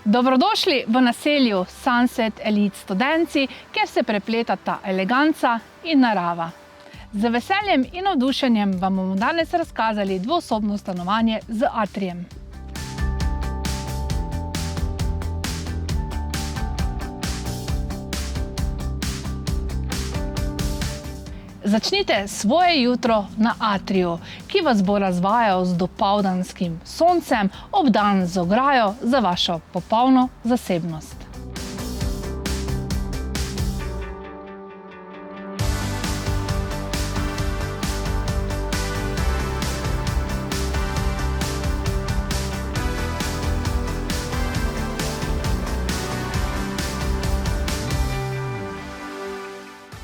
Dobrodošli v naselju Sunset Elite Studenci, kjer se prepletata eleganca in narava. Z veseljem in navdušenjem vam bomo danes razkazali dvosobno stanovanje z atrijem. Začnite svoje jutro na atriju, ki vas bo razvajal z dopoldanskim soncem, obdan z ograjo za vašo popolno zasebnost.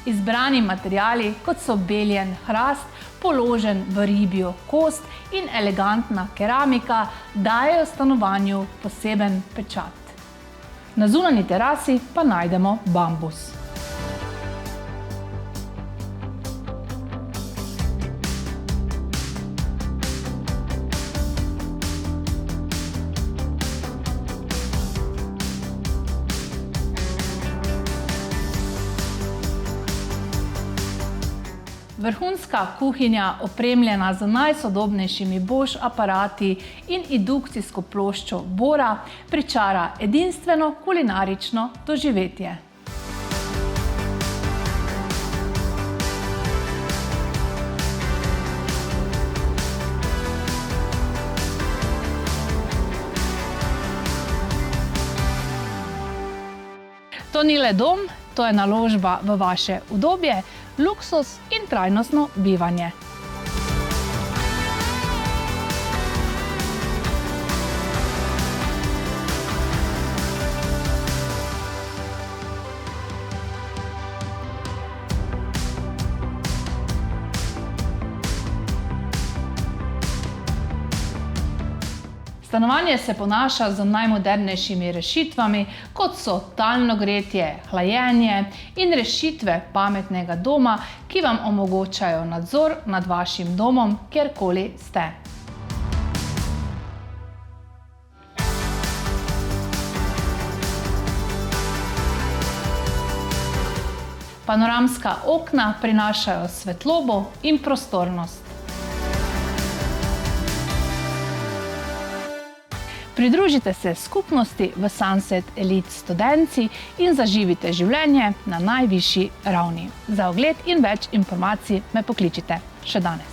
Izbrani materiali, kot so beljen hrast, položen v ribjo kost in elegantna keramika, dajejo stanovanju poseben pečat. Na zunanji terasi pa najdemo bambus. Vrhunska kuhinja, opremljena z najsodobnejšimi Bosch aparati in indukcijsko ploščo Bora, pričara edinstveno kulinarično doživetje. To ni le dom, to je naložba v vaše udobje, luksus in trajnostno bivanje. Stanovanje se ponaša z najmodernejšimi rešitvami, kot so talno gretje, hlajenje in rešitve pametnega doma, ki vam omogočajo nadzor nad vašim domom, kjerkoli ste. Panoramska okna prinašajo svetlobo in prostornost. Pridružite se skupnosti v Sunset Elite Studenci in zaživite življenje na najvišji ravni. Za ogled in več informacij me pokličite še danes.